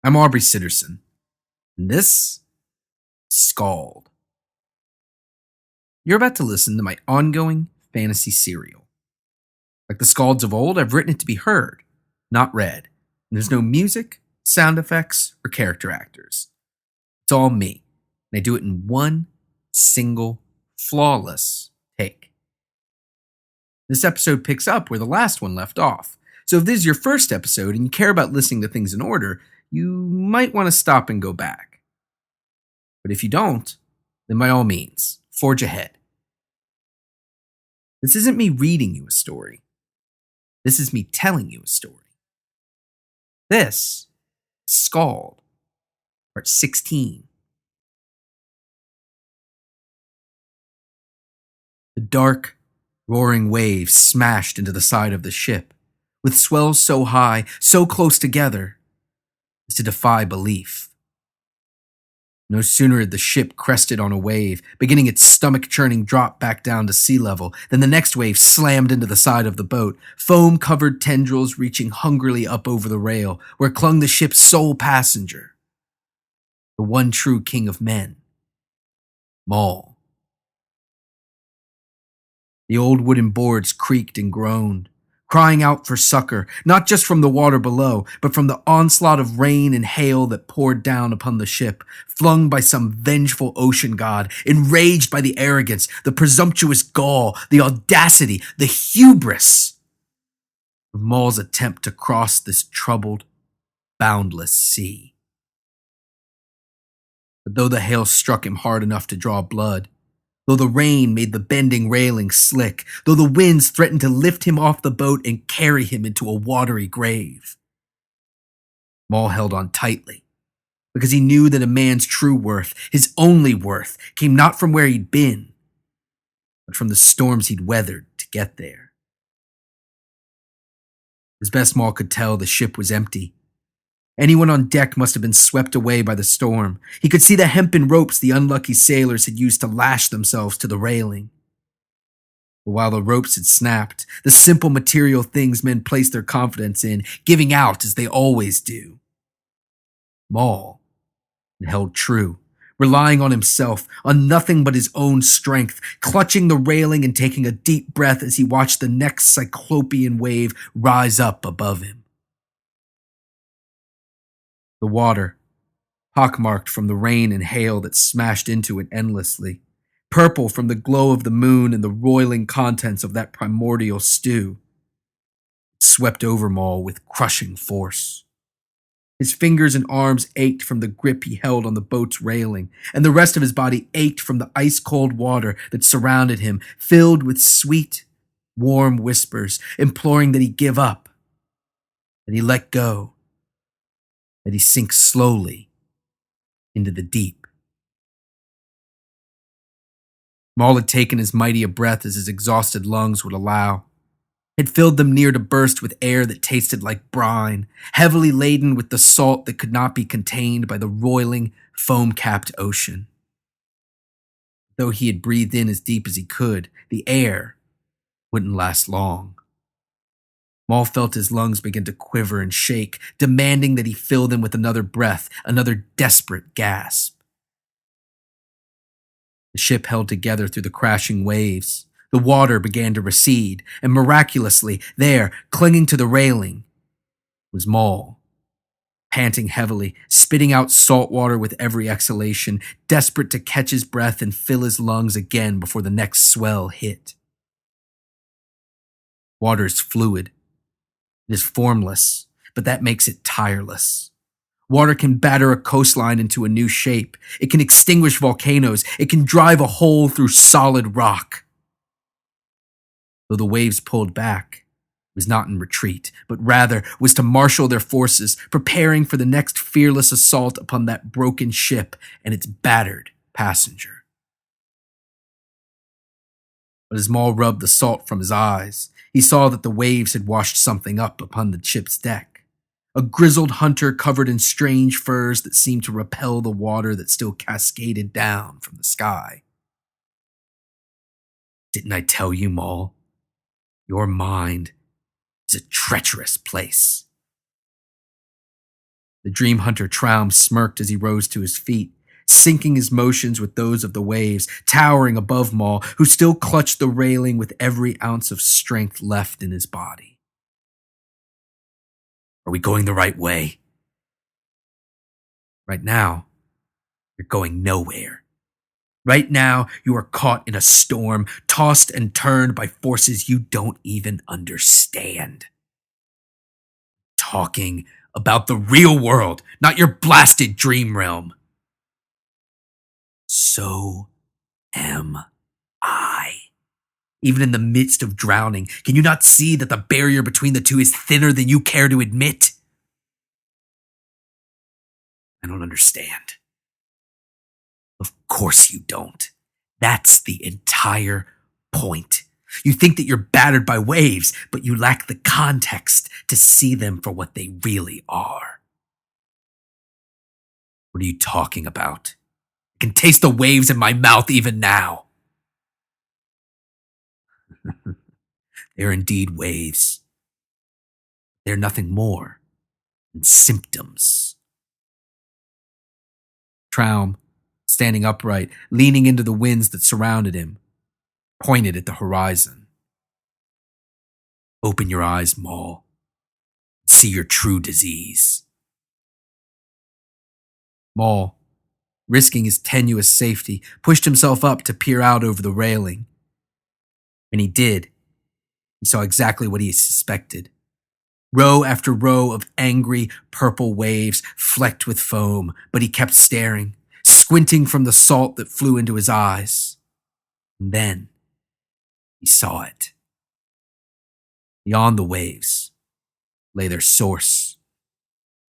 I'm Aubrey Sitterson, and this is SKALD. You're about to listen to my ongoing fantasy serial. Like the Skalds of old, I've written it to be heard, not read. And there's no music, sound effects, or character actors. It's all me, and I do it in one single, flawless take. This episode picks up where the last one left off. So if this is your first episode and you care about listening to things in order, you might want to stop and go back. But if you don't, then by all means, forge ahead. This isn't me reading you a story. This is me telling you a story. This is SKALD, part 16. The dark, roaring waves smashed into the side of the ship, with swells so high, so close together, as to defy belief. No sooner had the ship crested on a wave, beginning its stomach-churning drop back down to sea level, than the next wave slammed into the side of the boat, foam-covered tendrils reaching hungrily up over the rail, where clung the ship's sole passenger, the one true king of men, Maul. The old wooden boards creaked and groaned, crying out for succor, not just from the water below, but from the onslaught of rain and hail that poured down upon the ship, flung by some vengeful ocean god, enraged by the arrogance, the presumptuous gall, the audacity, the hubris of Maul's attempt to cross this troubled, boundless sea. But though the hail struck him hard enough to draw blood, though the rain made the bending railing slick, though the winds threatened to lift him off the boat and carry him into a watery grave, Maul held on tightly, because he knew that a man's true worth, his only worth, came not from where he'd been, but from the storms he'd weathered to get there. As best Maul could tell, the ship was empty. Anyone on deck must have been swept away by the storm. He could see the hempen ropes the unlucky sailors had used to lash themselves to the railing. But while the ropes had snapped, the simple material things men placed their confidence in, giving out as they always do, Maul had held true, relying on himself, on nothing but his own strength, clutching the railing and taking a deep breath as he watched the next cyclopean wave rise up above him. The water, pockmarked from the rain and hail that smashed into it endlessly, purple from the glow of the moon and the roiling contents of that primordial stew, swept over Maul with crushing force. His fingers and arms ached from the grip he held on the boat's railing, and the rest of his body ached from the ice-cold water that surrounded him, filled with sweet, warm whispers, imploring that he give up, that he let go, that he sinks slowly into the deep. Maul had taken as mighty a breath as his exhausted lungs would allow, had filled them near to burst with air that tasted like brine, heavily laden with the salt that could not be contained by the roiling, foam-capped ocean. Though he had breathed in as deep as he could, the air wouldn't last long. Maul felt his lungs begin to quiver and shake, demanding that he fill them with another breath, another desperate gasp. The ship held together through the crashing waves. The water began to recede, and miraculously, there, clinging to the railing, was Maul, panting heavily, spitting out salt water with every exhalation, desperate to catch his breath and fill his lungs again before the next swell hit. Water is fluid. It is formless, but that makes it tireless. Water can batter a coastline into a new shape. It can extinguish volcanoes. It can drive a hole through solid rock. Though the waves pulled back, it was not in retreat, but rather was to marshal their forces, preparing for the next fearless assault upon that broken ship and its battered passenger. But as Maul rubbed the salt from his eyes, he saw that the waves had washed something up upon the ship's deck. A grizzled hunter covered in strange furs that seemed to repel the water that still cascaded down from the sky. "Didn't I tell you, Maul? Your mind is a treacherous place." The dream hunter Traum smirked as he rose to his feet, syncing his motions with those of the waves, towering above Maul, who still clutched the railing with every ounce of strength left in his body. Are we going the right way? Right now, you're going nowhere. Right now, you are caught in a storm, tossed and turned by forces you don't even understand. Talking about the real world, not your blasted dream realm. So am I. Even in the midst of drowning, can you not see that the barrier between the two is thinner than you care to admit? I don't understand. Of course you don't. That's the entire point. You think that you're battered by waves, but you lack the context to see them for what they really are. What are you talking about? I can taste the waves in my mouth even now. They're indeed waves. They're nothing more than symptoms. Traum, standing upright, leaning into the winds that surrounded him, pointed at the horizon. Open your eyes, Maul. See your true disease. Maul, risking his tenuous safety, pushed himself up to peer out over the railing. And he did. He saw exactly what he suspected. Row after row of angry purple waves flecked with foam, but he kept staring, squinting from the salt that flew into his eyes. And then he saw it. Beyond the waves lay their source.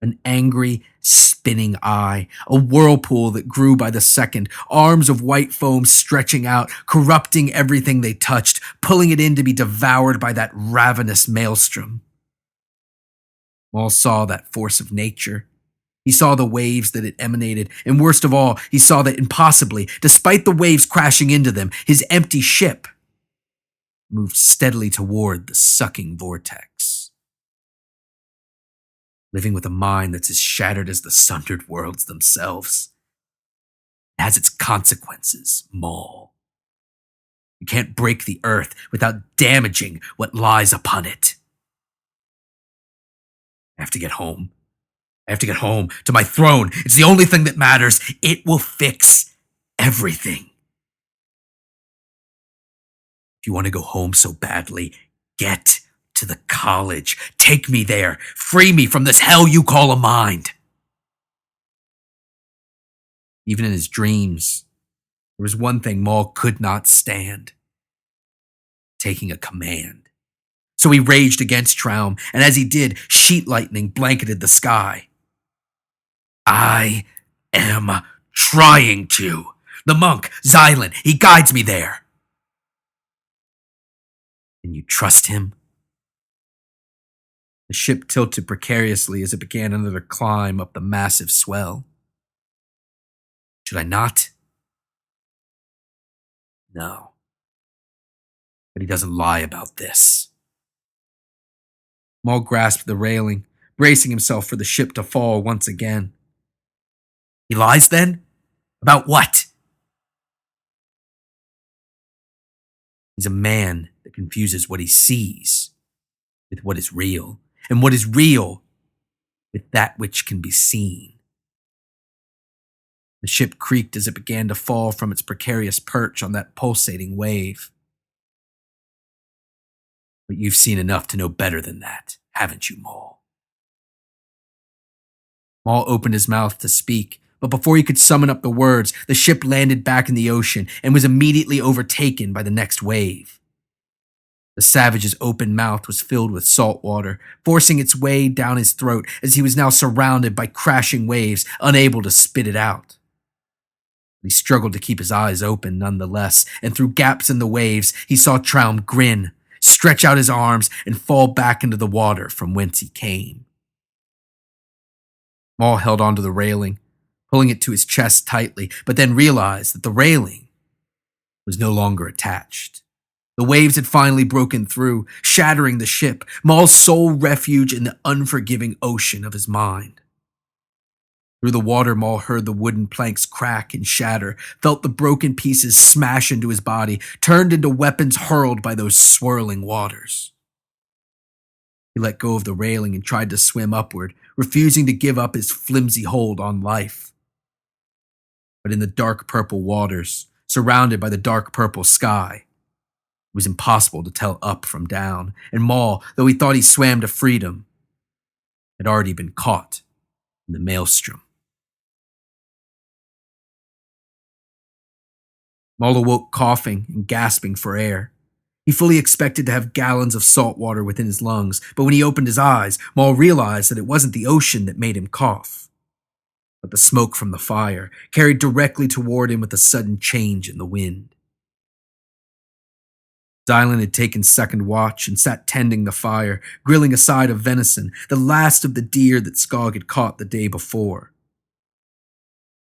An angry, spinning eye, a whirlpool that grew by the second, arms of white foam stretching out, corrupting everything they touched, pulling it in to be devoured by that ravenous maelstrom. Maul saw that force of nature. He saw the waves that it emanated, and worst of all, he saw that impossibly, despite the waves crashing into them, his empty ship moved steadily toward the sucking vortex. Living with a mind that's as shattered as the sundered worlds themselves. It has its consequences, Maul. You can't break the earth without damaging what lies upon it. I have to get home. I have to get home to my throne. It's the only thing that matters. It will fix everything. If you want to go home so badly, get to the college. Take me there. Free me from this hell you call a mind. Even in his dreams, there was one thing Maul could not stand. Taking a command. So he raged against Traum, and as he did, sheet lightning blanketed the sky. I am trying to. The monk, Xylan, he guides me there. Can you trust him? The ship tilted precariously as it began another climb up the massive swell. Should I not? No. But he doesn't lie about this. Maul grasped the railing, bracing himself for the ship to fall once again. He lies then? About what? He's a man that confuses what he sees with what is real, and what is real with that which can be seen. The ship creaked as it began to fall from its precarious perch on that pulsating wave. But you've seen enough to know better than that, haven't you, Maul? Maul opened his mouth to speak, but before he could summon up the words, the ship landed back in the ocean and was immediately overtaken by the next wave. The savage's open mouth was filled with salt water, forcing its way down his throat as he was now surrounded by crashing waves, unable to spit it out. He struggled to keep his eyes open nonetheless, and through gaps in the waves, he saw Traum grin, stretch out his arms, and fall back into the water from whence he came. Maul held onto the railing, pulling it to his chest tightly, but then realized that the railing was no longer attached. The waves had finally broken through, shattering the ship, Maul's sole refuge in the unforgiving ocean of his mind. Through the water, Maul heard the wooden planks crack and shatter, felt the broken pieces smash into his body, turned into weapons hurled by those swirling waters. He let go of the railing and tried to swim upward, refusing to give up his flimsy hold on life. But in the dark purple waters, surrounded by the dark purple sky, it was impossible to tell up from down, and Maul, though he thought he swam to freedom, had already been caught in the maelstrom. Maul awoke coughing and gasping for air. He fully expected to have gallons of salt water within his lungs, but when he opened his eyes, Maul realized that it wasn't the ocean that made him cough, but the smoke from the fire, carried directly toward him with a sudden change in the wind. Xylan had taken second watch and sat tending the fire, grilling a side of venison, the last of the deer that Skog had caught the day before.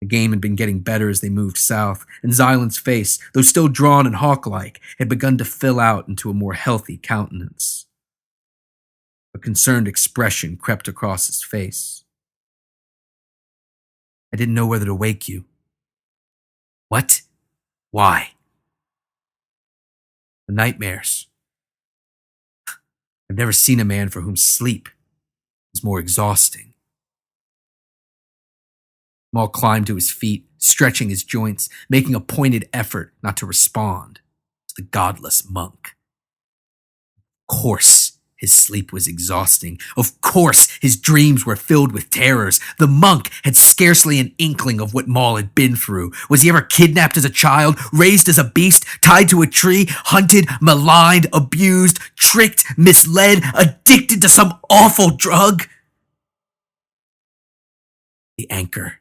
The game had been getting better as they moved south, and Xylan's face, though still drawn and hawk-like, had begun to fill out into a more healthy countenance. A concerned expression crept across his face. "I didn't know whether to wake you." "What? Why?" "The nightmares. I've never seen a man for whom sleep is more exhausting." Maul climbed to his feet, stretching his joints, making a pointed effort not to respond to the godless monk. Of course, his sleep was exhausting. Of course, his dreams were filled with terrors. The monk had scarcely an inkling of what Maul had been through. Was he ever kidnapped as a child, raised as a beast, tied to a tree, hunted, maligned, abused, tricked, misled, addicted to some awful drug? The anchor.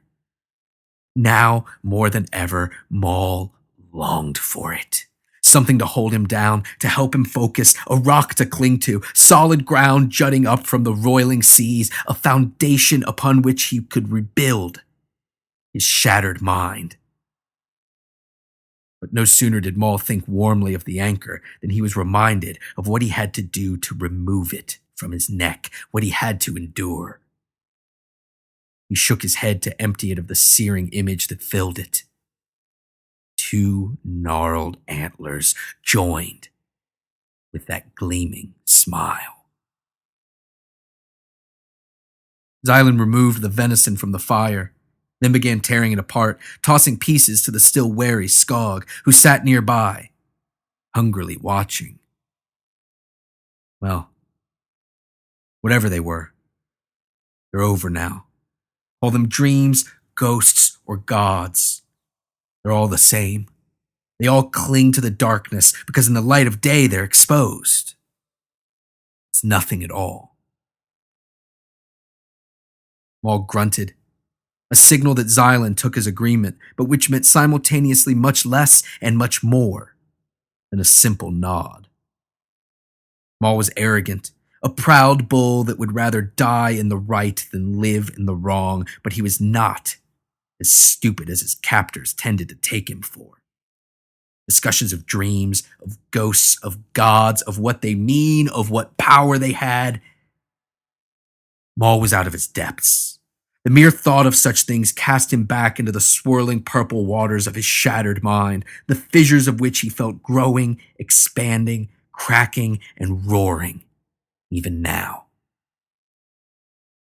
Now, more than ever, Maul longed for it. Something to hold him down, to help him focus, a rock to cling to, solid ground jutting up from the roiling seas, a foundation upon which he could rebuild his shattered mind. But no sooner did Maul think warmly of the anchor than he was reminded of what he had to do to remove it from his neck, what he had to endure. He shook his head to empty it of the searing image that filled it. 2 gnarled antlers joined with that gleaming smile. Xylan removed the venison from the fire, then began tearing it apart, tossing pieces to the still wary Skog, who sat nearby, hungrily watching. Well, whatever they were, they're over now. Call them dreams, ghosts, or gods. They're all the same. They all cling to the darkness because in the light of day they're exposed. It's nothing at all. Maul grunted, a signal that Xylan took as agreement, but which meant simultaneously much less and much more than a simple nod. Maul was arrogant, a proud bull that would rather die in the right than live in the wrong, but he was not as stupid as his captors tended to take him for. Discussions of dreams, of ghosts, of gods, of what they mean, of what power they had. Maul was out of his depths. The mere thought of such things cast him back into the swirling purple waters of his shattered mind, the fissures of which he felt growing, expanding, cracking, and roaring, even now.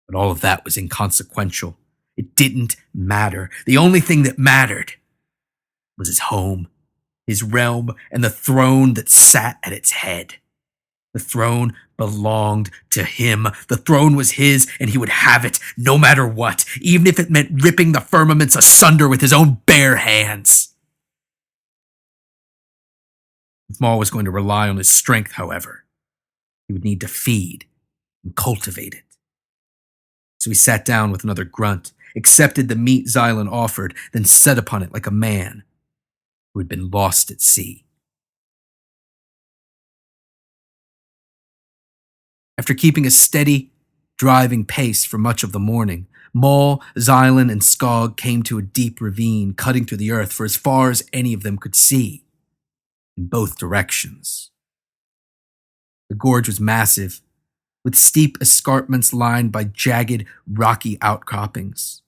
But all of that was inconsequential. It didn't matter. The only thing that mattered was his home, his realm, and the throne that sat at its head. The throne belonged to him. The throne was his, and he would have it, no matter what, even if it meant ripping the firmaments asunder with his own bare hands. If Maul was going to rely on his strength, however, he would need to feed and cultivate it. So he sat down with another grunt, accepted the meat Xylan offered, then set upon it like a man who had been lost at sea. After keeping a steady, driving pace for much of the morning, Maul, Xylan, and Skog came to a deep ravine cutting through the earth for as far as any of them could see, in both directions. The gorge was massive, with steep escarpments lined by jagged, rocky outcroppings.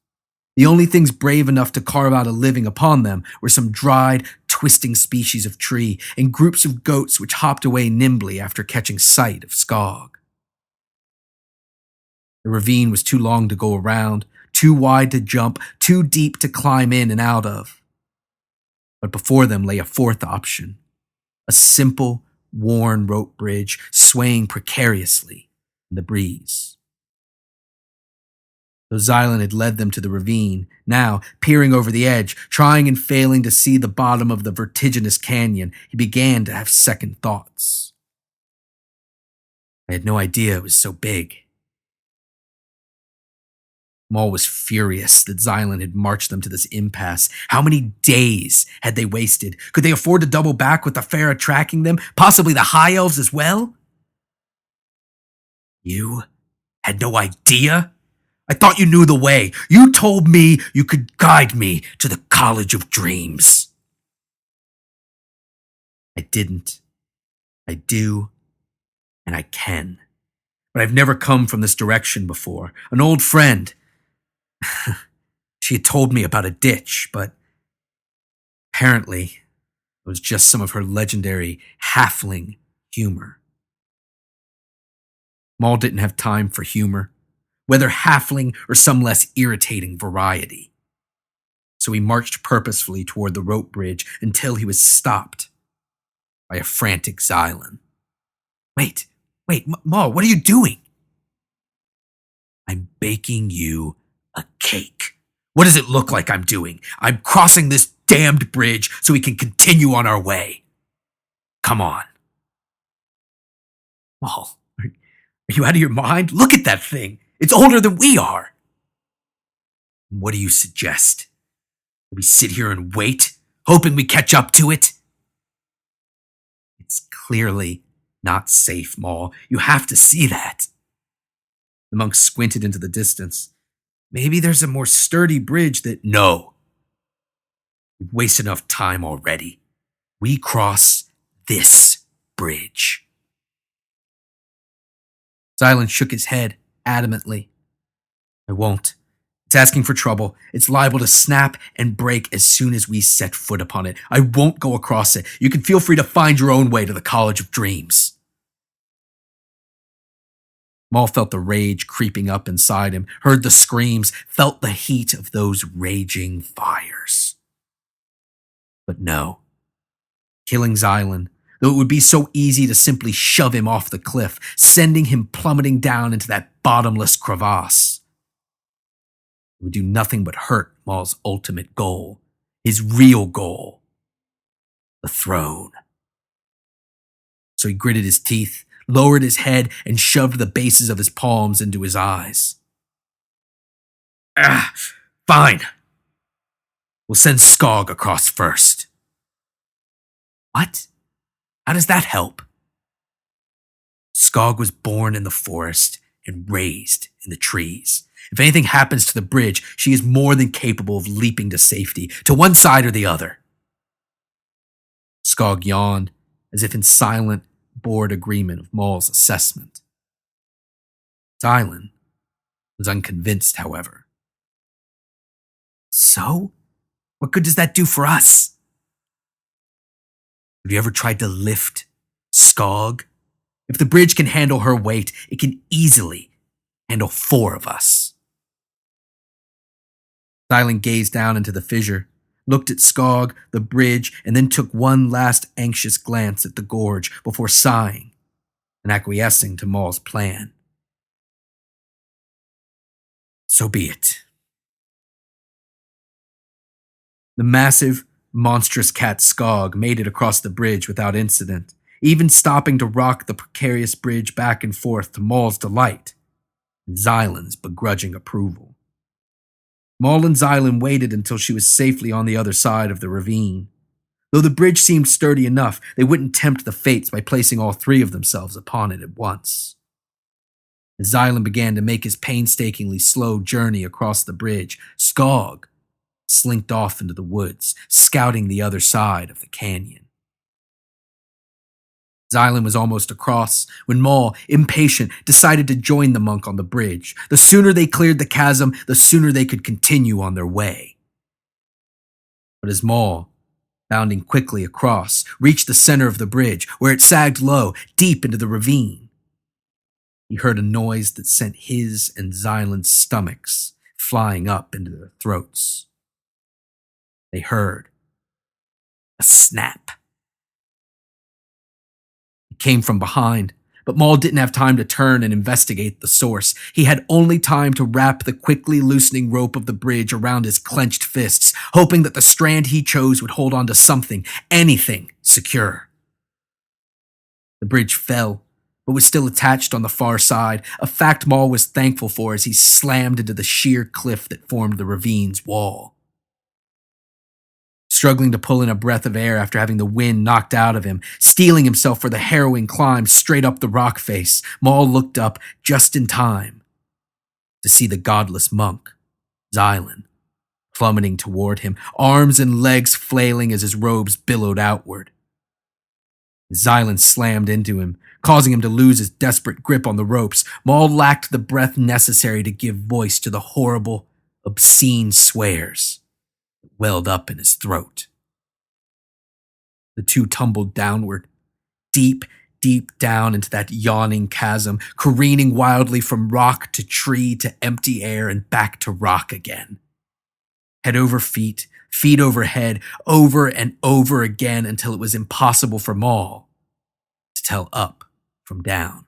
The only things brave enough to carve out a living upon them were some dried, twisting species of tree and groups of goats which hopped away nimbly after catching sight of Skog. The ravine was too long to go around, too wide to jump, too deep to climb in and out of. But before them lay a fourth option, a simple, worn rope bridge swaying precariously in the breeze. Though Xylan had led them to the ravine, now, peering over the edge, trying and failing to see the bottom of the vertiginous canyon, he began to have second thoughts. I had no idea it was so big. Maul was furious that Xylan had marched them to this impasse. How many days had they wasted? Could they afford to double back with the Pharaoh tracking them? Possibly the High Elves as well? You had no idea? I thought you knew the way. You told me you could guide me to the College of Dreams. I didn't. I do. And I can. But I've never come from this direction before. An old friend. She had told me about a ditch, but apparently it was just some of her legendary halfling humor. Maul didn't have time for humor, whether halfling or some less irritating variety. So he marched purposefully toward the rope bridge until he was stopped by a frantic Xylan. Wait, Maul, what are you doing? I'm baking you a cake. What does it look like I'm doing? I'm crossing this damned bridge so we can continue on our way. Come on. Maul, are you out of your mind? Look at that thing. It's older than we are. What do you suggest? We sit here and wait, hoping we catch up to it? It's clearly not safe, Maul. You have to see that. The monk squinted into the distance. Maybe there's a more sturdy bridge that... No. We've wasted enough time already. We cross this bridge. Xylan shook his head adamantly. I won't. It's asking for trouble. It's liable to snap and break as soon as we set foot upon it. I won't go across it. You can feel free to find your own way to the College of Dreams. Maul felt the rage creeping up inside him, heard the screams, felt the heat of those raging fires. But no. Killing Xylan, though it would be so easy to simply shove him off the cliff, sending him plummeting down into that bottomless crevasse, it would do nothing but hurt Maul's ultimate goal, his real goal, the throne. So he gritted his teeth, lowered his head, and shoved the bases of his palms into his eyes. Fine. We'll send Skog across first. What? How does that help? Skog was born in the forest and raised in the trees. If anything happens to the bridge, she is more than capable of leaping to safety, to one side or the other. Skog yawned, as if in silent, bored agreement of Maul's assessment. Xylan was unconvinced, however. So? What good does that do for us? Have you ever tried to lift Skog? If the bridge can handle her weight, it can easily handle 4 of us. Xylan gazed down into the fissure, looked at Skog, the bridge, and then took one last anxious glance at the gorge before sighing and acquiescing to Maul's plan. So be it. The massive, monstrous cat Skog made it across the bridge without incident, even stopping to rock the precarious bridge back and forth to Maul's delight and Xylan's begrudging approval. Maul and Xylan waited until she was safely on the other side of the ravine. Though the bridge seemed sturdy enough, they wouldn't tempt the fates by placing all 3 of themselves upon it at once. As Xylan began to make his painstakingly slow journey across the bridge, Skog slinked off into the woods, scouting the other side of the canyon. Xylan was almost across when Maul, impatient, decided to join the monk on the bridge. The sooner they cleared the chasm, the sooner they could continue on their way. But as Maul, bounding quickly across, reached the center of the bridge, where it sagged low, deep into the ravine, he heard a noise that sent his and Xylan's stomachs flying up into their throats. They heard a snap. It came from behind, but Maul didn't have time to turn and investigate the source. He had only time to wrap the quickly loosening rope of the bridge around his clenched fists, hoping that the strand he chose would hold on to something, anything, secure. The bridge fell, but was still attached on the far side, a fact Maul was thankful for as he slammed into the sheer cliff that formed the ravine's wall. Struggling to pull in a breath of air after having the wind knocked out of him, steeling himself for the harrowing climb straight up the rock face, Maul looked up just in time to see the godless monk, Xylan, plummeting toward him, arms and legs flailing as his robes billowed outward. As Xylan slammed into him, causing him to lose his desperate grip on the ropes, Maul lacked the breath necessary to give voice to the horrible, obscene swears that welled up in his throat. The two tumbled downward, deep, deep down into that yawning chasm, careening wildly from rock to tree to empty air and back to rock again. Head over feet, feet over head, over and over again until it was impossible for Maul to tell up from down.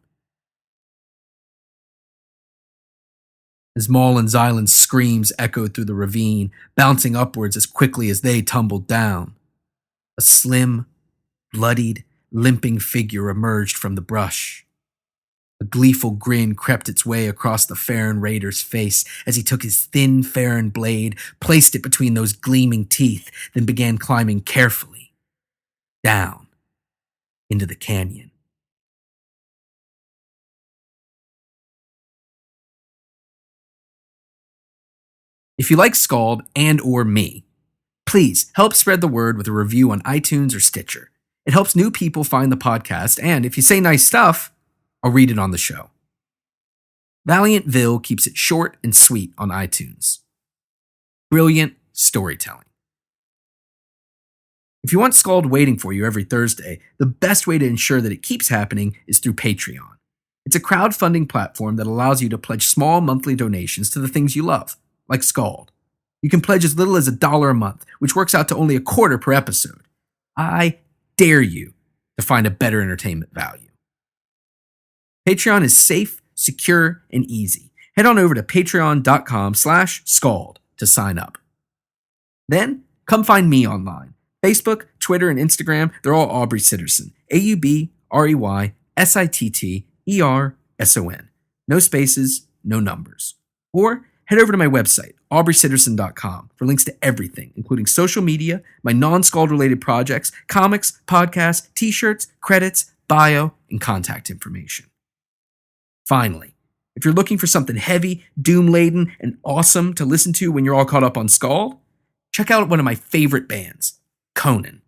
As Maul and Xylan's screams echoed through the ravine, bouncing upwards as quickly as they tumbled down, a slim, bloodied, limping figure emerged from the brush. A gleeful grin crept its way across the Farron raider's face as he took his thin Farron blade, placed it between those gleaming teeth, then began climbing carefully down into the canyon. If you like SKALD and or me, please help spread the word with a review on iTunes or Stitcher. It helps new people find the podcast, and if you say nice stuff, I'll read it on the show. Valiantville keeps it short and sweet on iTunes. Brilliant storytelling. If you want SKALD waiting for you every Thursday, the best way to ensure that it keeps happening is through Patreon. It's a crowdfunding platform that allows you to pledge small monthly donations to the things you love, like SKALD. You can pledge as little as $1 a month, which works out to only $0.25 per episode. I dare you to find a better entertainment value. Patreon is safe, secure, and easy. Head on over to patreon.com/SKALD to sign up. Then, come find me online. Facebook, Twitter, and Instagram, they're all Aubrey Sitterson. AubreySitterson. No spaces, no numbers. Or head over to my website, aubreysitterson.com, for links to everything, including social media, my non-SKALD related projects, comics, podcasts, t-shirts, credits, bio, and contact information. Finally, if you're looking for something heavy, doom-laden, and awesome to listen to when you're all caught up on SKALD, check out one of my favorite bands, Conan.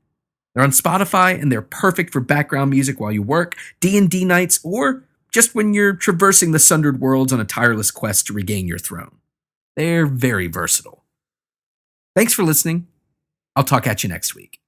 They're on Spotify, and they're perfect for background music while you work, D&D nights, or just when you're traversing the sundered worlds on a tireless quest to regain your throne. They're very versatile. Thanks for listening. I'll talk at you next week.